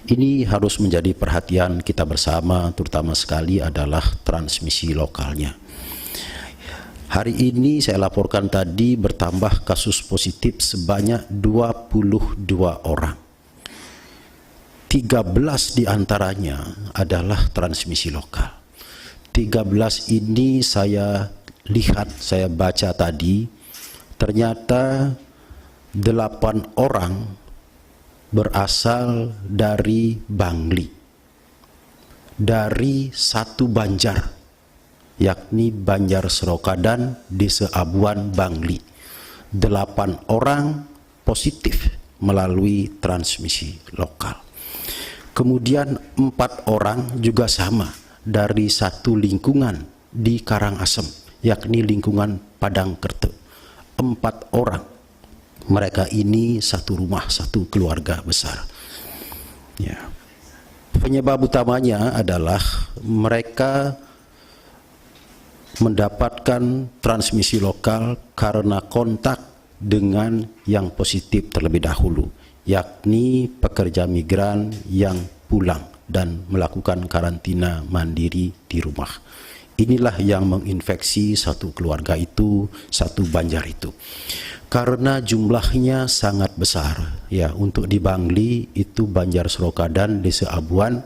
Ini harus menjadi perhatian kita bersama, terutama sekali adalah transmisi lokalnya. Hari ini saya laporkan tadi bertambah kasus positif sebanyak 22 orang. 13 diantaranya adalah transmisi lokal. 13 ini saya lihat, saya baca tadi, ternyata 8 orang berasal dari Bangli, dari satu Banjar, yakni Banjar Serokadan, Desa Abuan, Bangli. 8 orang positif melalui transmisi lokal. Kemudian 4 orang juga sama dari satu lingkungan di Karangasem, yakni lingkungan Padangkerta. 4 orang. Mereka ini satu rumah, satu keluarga besar. Ya. Penyebab utamanya adalah mereka mendapatkan transmisi lokal karena kontak dengan yang positif terlebih dahulu, yakni pekerja migran yang pulang dan melakukan karantina mandiri di rumah. Inilah yang menginfeksi satu keluarga itu, satu Banjar itu. Karena jumlahnya sangat besar, ya, untuk di Bangli itu Banjar Serokadan, Desa Abuan,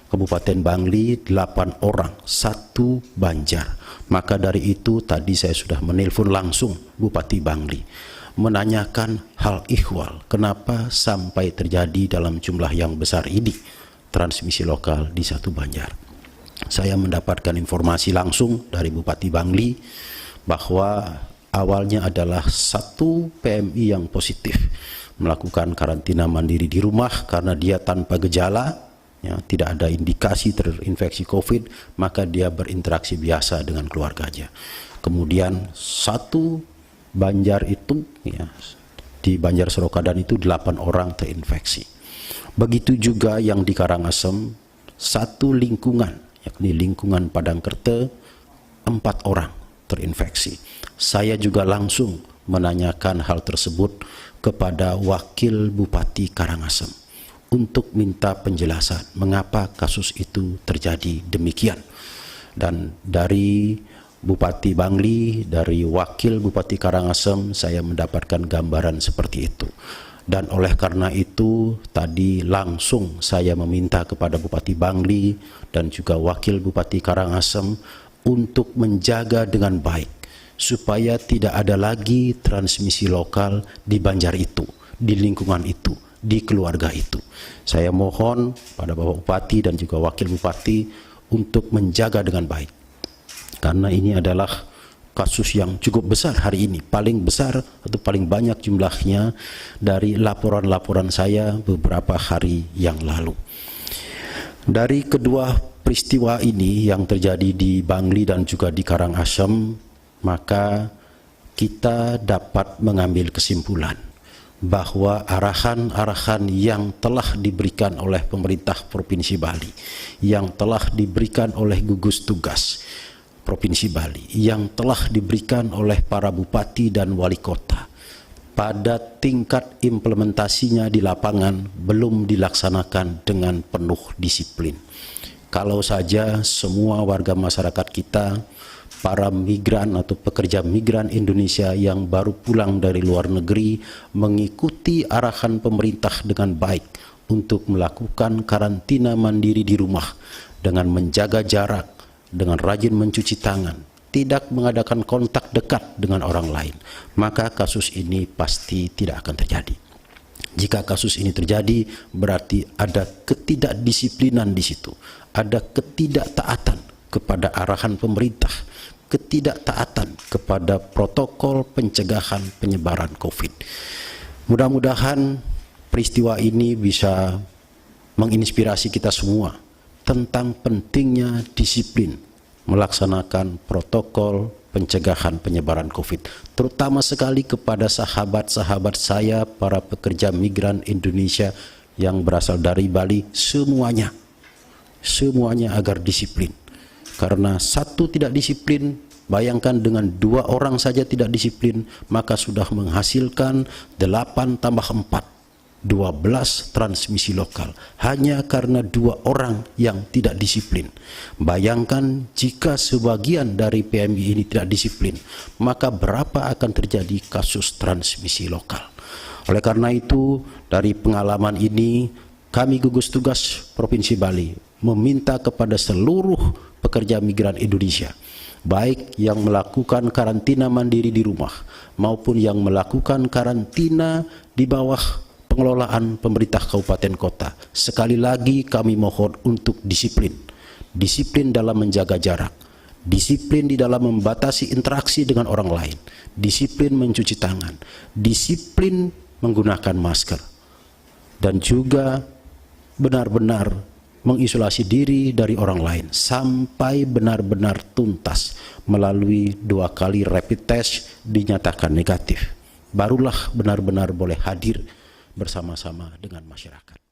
Kabupaten Bangli 8 orang, satu Banjar. Maka dari itu tadi saya sudah menelpon langsung Bupati Bangli, menanyakan hal ihwal, kenapa sampai terjadi dalam jumlah yang besar ini transmisi lokal di satu Banjar. Saya mendapatkan informasi langsung dari Bupati Bangli bahwa awalnya adalah satu PMI yang positif melakukan karantina mandiri di rumah karena dia tanpa gejala, ya, tidak ada indikasi terinfeksi COVID, maka dia berinteraksi biasa dengan keluarganya. Kemudian satu Banjar itu, ya, di Banjar Serokadan itu 8 orang terinfeksi. Begitu juga yang di Karangasem, satu lingkungan, yakni lingkungan Padangkerta, 4 orang terinfeksi. Saya juga langsung menanyakan hal tersebut kepada Wakil Bupati Karangasem untuk minta penjelasan mengapa kasus itu terjadi demikian. Dan dari Bupati Bangli, dari Wakil Bupati Karangasem, saya mendapatkan gambaran seperti itu. Dan oleh karena itu tadi langsung saya meminta kepada Bupati Bangli dan juga Wakil Bupati Karangasem untuk menjaga dengan baik supaya tidak ada lagi transmisi lokal di Banjar itu, di lingkungan itu, di keluarga itu. Saya mohon pada Bapak Bupati dan juga Wakil Bupati untuk menjaga dengan baik, karena ini adalah kasus yang cukup besar hari ini, paling besar atau paling banyak jumlahnya dari laporan-laporan saya beberapa hari yang lalu. Dari kedua peristiwa ini yang terjadi di Bangli dan juga di Karangasem, maka kita dapat mengambil kesimpulan bahwa arahan-arahan yang telah diberikan oleh pemerintah Provinsi Bali, yang telah diberikan oleh gugus tugas Provinsi Bali, yang telah diberikan oleh para bupati dan wali kota, pada tingkat implementasinya di lapangan belum dilaksanakan dengan penuh disiplin. Kalau saja semua warga masyarakat kita, para migran atau pekerja migran Indonesia yang baru pulang dari luar negeri mengikuti arahan pemerintah dengan baik untuk melakukan karantina mandiri di rumah dengan menjaga jarak, dengan rajin mencuci tangan, tidak mengadakan kontak dekat dengan orang lain, maka kasus ini pasti tidak akan terjadi. Jika kasus ini terjadi, berarti ada ketidakdisiplinan di situ, ada ketidaktaatan kepada arahan pemerintah, ketidaktaatan kepada protokol pencegahan penyebaran COVID. Mudah-mudahan peristiwa ini bisa menginspirasi kita semua tentang pentingnya disiplin melaksanakan protokol pencegahan penyebaran COVID, terutama sekali kepada sahabat-sahabat saya, para pekerja migran Indonesia yang berasal dari Bali, semuanya agar disiplin. Karena satu tidak disiplin, bayangkan dengan 2 orang saja tidak disiplin, maka sudah menghasilkan 8 tambah 4, 12 transmisi lokal hanya karena 2 orang yang tidak disiplin. Bayangkan jika sebagian dari PMI ini tidak disiplin, maka berapa akan terjadi kasus transmisi lokal. Oleh karena itu, dari pengalaman ini, kami gugus tugas Provinsi Bali meminta kepada seluruh pekerja migran Indonesia, baik yang melakukan karantina mandiri di rumah maupun yang melakukan karantina di bawah pengelolaan pemerintah kabupaten kota. Sekali lagi kami mohon untuk disiplin. Disiplin dalam menjaga jarak, disiplin di dalam membatasi interaksi dengan orang lain, disiplin mencuci tangan, disiplin menggunakan masker, dan juga benar-benar mengisolasi diri dari orang lain sampai benar-benar tuntas melalui 2 kali rapid test dinyatakan negatif. Barulah benar-benar boleh hadir bersama-sama dengan masyarakat.